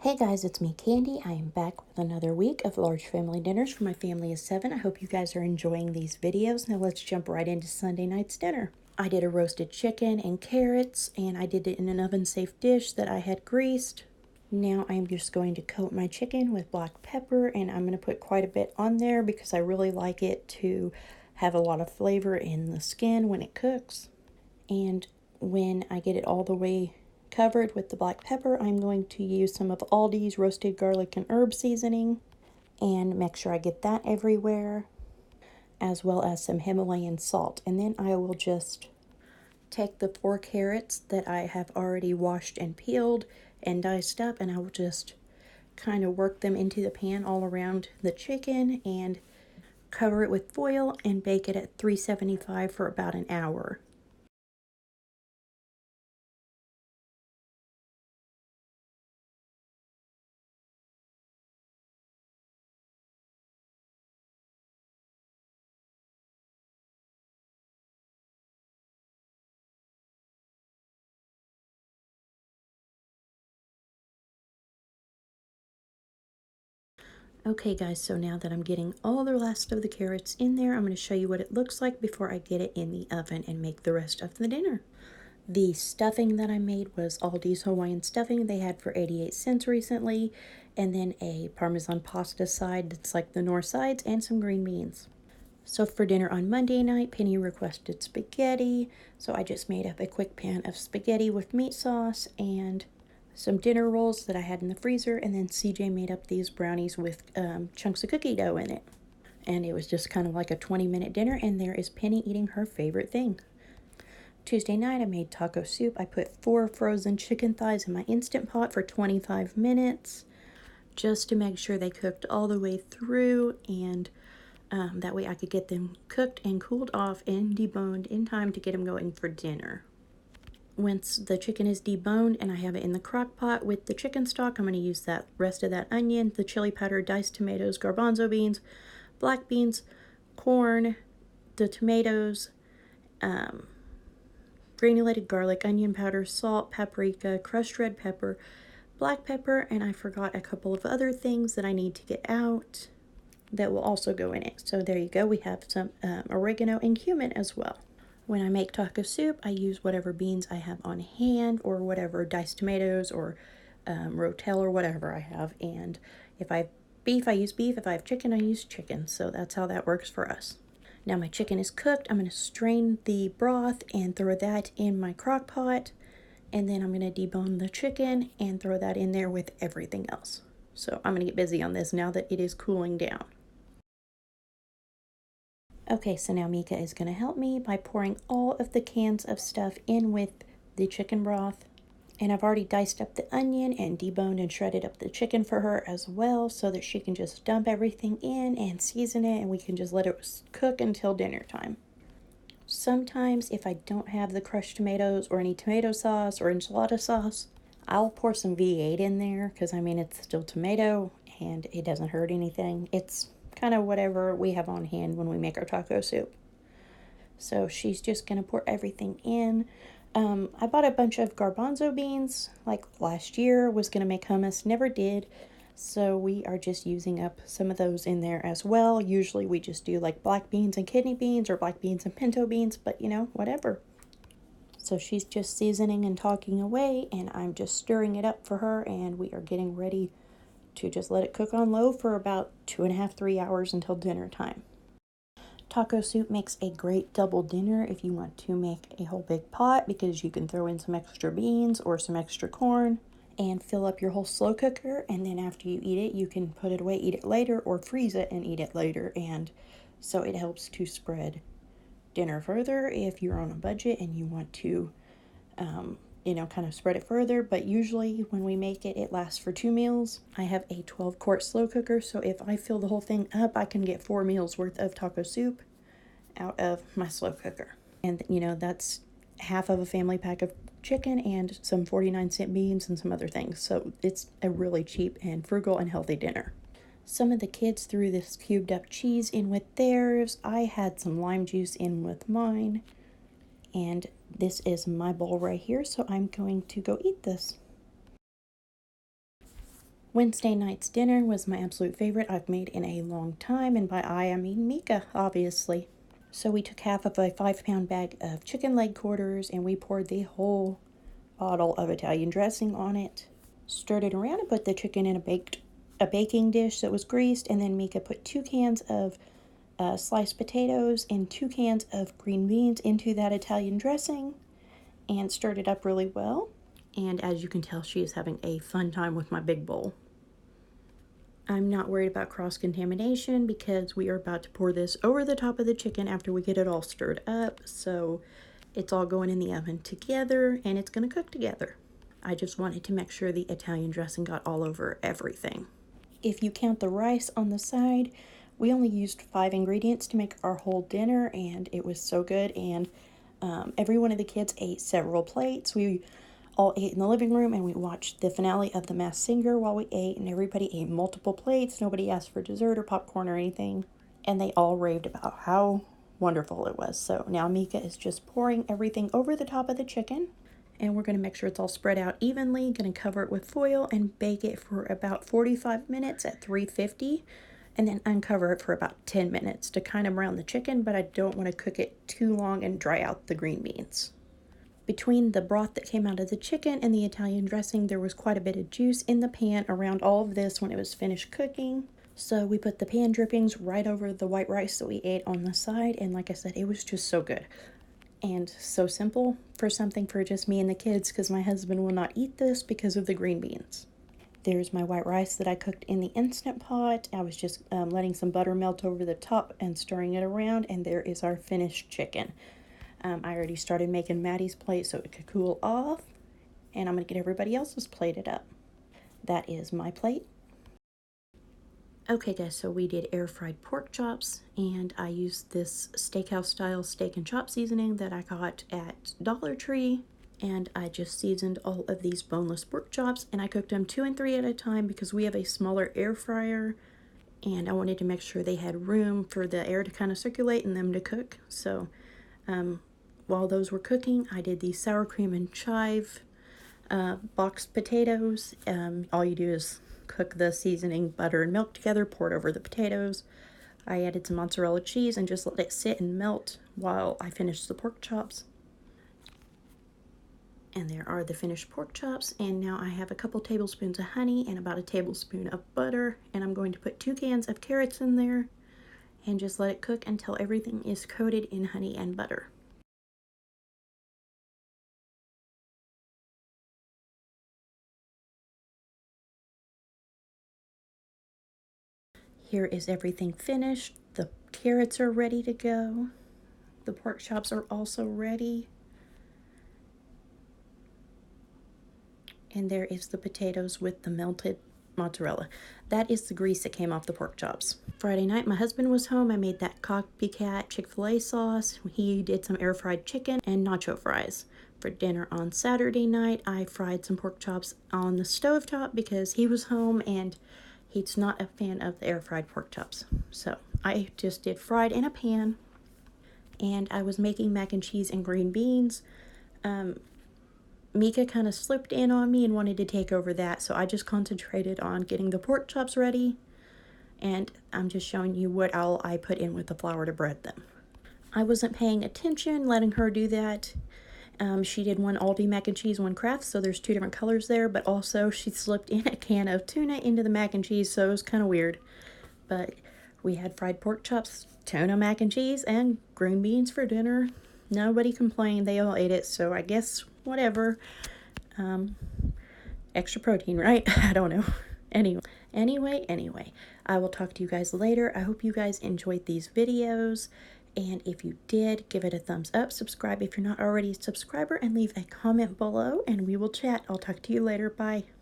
Hey guys, it's me, Candy. I am back with another week of large family dinners for my family of 7. I hope you guys are enjoying these videos. Now let's jump right into Sunday night's dinner. I did a roasted chicken and carrots, and I did it in an oven-safe dish that I had greased. Now I'm just going to coat my chicken with black pepper, and I'm going to put quite a bit on there because I really like it to have a lot of flavor in the skin when it cooks. And when I get it all the way covered with the black pepper, I'm going to use some of Aldi's roasted garlic and herb seasoning and make sure I get that everywhere, as well as some Himalayan salt. And then I will just take the 4 carrots that I have already washed and peeled and diced up, and I will just kind of work them into the pan all around the chicken and cover it with foil and bake it at 375 for about an hour. Okay guys, so now that I'm getting all the last of the carrots in there, I'm going to show you what it looks like before I get it in the oven and make the rest of the dinner. The stuffing that I made was Aldi's Hawaiian stuffing they had for 88 cents recently, and then a Parmesan pasta side that's like the north sides, and some green beans. So for dinner on Monday night, Penny requested spaghetti, so I just made up a quick pan of spaghetti with meat sauce and some dinner rolls that I had in the freezer, and then CJ made up these brownies with chunks of cookie dough in it. And it was just kind of like a 20-minute dinner, and there is Penny eating her favorite thing. Tuesday night, I made taco soup. I put 4 frozen chicken thighs in my Instant Pot for 25 minutes just to make sure they cooked all the way through, and that way I could get them cooked and cooled off and deboned in time to get them going for dinner. Once the chicken is deboned and I have it in the crock pot with the chicken stock, I'm going to use that rest of that onion, the chili powder, diced tomatoes, garbanzo beans, black beans, corn, the tomatoes, granulated garlic, onion powder, salt, paprika, crushed red pepper, black pepper, and I forgot a couple of other things that I need to get out that will also go in it. So there you go. We have some oregano and cumin as well. When I make taco soup, I use whatever beans I have on hand, or whatever diced tomatoes or rotel or whatever I have. And if I have beef, I use beef. If I have chicken, I use chicken. So that's how that works for us. Now my chicken is cooked. I'm going to strain the broth and throw that in my crock pot. And then I'm going to debone the chicken and throw that in there with everything else. So I'm going to get busy on this now that it is cooling down. Okay, so now Mika is going to help me by pouring all of the cans of stuff in with the chicken broth. And I've already diced up the onion and deboned and shredded up the chicken for her as well, so that she can just dump everything in and season it, and we can just let it cook until dinner time. Sometimes if I don't have the crushed tomatoes or any tomato sauce or enchilada sauce, I'll pour some V8 in there, because I mean it's still tomato and it doesn't hurt anything. It's kind of whatever we have on hand when we make our taco soup. So she's just going to pour everything in. I bought a bunch of garbanzo beans like last year, was going to make hummus, never did. So we are just using up some of those in there as well. Usually we just do like black beans and kidney beans, or black beans and pinto beans, but you know, whatever. So she's just seasoning and talking away, and I'm just stirring it up for her, and we are getting ready to just let it cook on low for about 2.5, 3 hours until dinner time. Taco soup makes a great double dinner if you want to make a whole big pot, because you can throw in some extra beans or some extra corn and fill up your whole slow cooker, and then after you eat it, you can put it away, eat it later, or freeze it and eat it later. And so it helps to spread dinner further if you're on a budget and you want to kind of spread it further. But usually when we make it, it lasts for 2 meals. I have a 12-quart slow cooker, so if I fill the whole thing up, I can get 4 meals worth of taco soup out of my slow cooker. And that's half of a family pack of chicken and some 49-cent beans and some other things. So it's a really cheap and frugal and healthy dinner. Some of the kids threw this cubed up cheese in with theirs. I had some lime juice in with mine. And this is my bowl right here, so I'm going to go eat this. Wednesday night's dinner was my absolute favorite I've made in a long time, and by I mean Mika, obviously. So we took half of a 5-pound bag of chicken leg quarters and we poured the whole bottle of Italian dressing on it. Stirred it around and put the chicken in a baking dish that was greased, and then Mika put 2 cans of sliced potatoes and 2 cans of green beans into that Italian dressing and stirred it up really well. And as you can tell, she is having a fun time with my big bowl. I'm not worried about cross-contamination because we are about to pour this over the top of the chicken after we get it all stirred up. So it's all going in the oven together and it's going to cook together. I just wanted to make sure the Italian dressing got all over everything. If you count the rice on the side, we only used 5 ingredients to make our whole dinner, and it was so good. And every one of the kids ate several plates. We all ate in the living room, and we watched the finale of The Masked Singer while we ate, and everybody ate multiple plates. Nobody asked for dessert or popcorn or anything, and they all raved about how wonderful it was. So now Mika is just pouring everything over the top of the chicken, and we're going to make sure it's all spread out evenly. Going to cover it with foil and bake it for about 45 minutes at 350, and then uncover it for about 10 minutes to kind of brown the chicken, but I don't want to cook it too long and dry out the green beans. Between the broth that came out of the chicken and the Italian dressing, there was quite a bit of juice in the pan around all of this when it was finished cooking. So we put the pan drippings right over the white rice that we ate on the side, and like I said, it was just so good. And so simple for something for just me and the kids, because my husband will not eat this because of the green beans. There's my white rice that I cooked in the Instant Pot. I was just letting some butter melt over the top and stirring it around, and there is our finished chicken. I already started making Maddie's plate so it could cool off, and I'm going to get everybody else's plated up. That is my plate. Okay guys, so we did air fried pork chops, and I used this steakhouse style steak and chop seasoning that I got at Dollar Tree, and I just seasoned all of these boneless pork chops, and I cooked them 2 and 3 at a time because we have a smaller air fryer, and I wanted to make sure they had room for the air to kind of circulate and them to cook. So while those were cooking, I did the sour cream and chive boxed potatoes. All you do is cook the seasoning, butter, and milk together, pour it over the potatoes. I added some mozzarella cheese and just let it sit and melt while I finished the pork chops. And there are the finished pork chops, and now I have a couple tablespoons of honey and about a tablespoon of butter, and I'm going to put 2 cans of carrots in there and just let it cook until everything is coated in honey and butter. Here is everything finished. The carrots are ready to go. The pork chops are also ready. And there is the potatoes with the melted mozzarella. That is the grease that came off the pork chops. Friday night, my husband was home. I made that copycat Chick-fil-A sauce. He did some air fried chicken and nacho fries. For dinner on Saturday night, I fried some pork chops on the stovetop because he was home and he's not a fan of the air fried pork chops. So I just did fried in a pan, and I was making mac and cheese and green beans. Mika kind of slipped in on me and wanted to take over that, so I just concentrated on getting the pork chops ready, and I'm just showing you what all I put in with the flour to bread them. I wasn't paying attention, letting her do that. She did one Aldi mac and cheese, one Kraft, so there's 2 different colors there, but also she slipped in a can of tuna into the mac and cheese, so it was kind of weird. But we had fried pork chops, tuna mac and cheese, and green beans for dinner. Nobody complained, they all ate it, so I guess whatever. Extra protein, right? I don't know. Anyway, I will talk to you guys later. I hope you guys enjoyed these videos, and if you did, give it a thumbs up, subscribe if you're not already a subscriber, and leave a comment below, and we will chat. I'll talk to you later. Bye.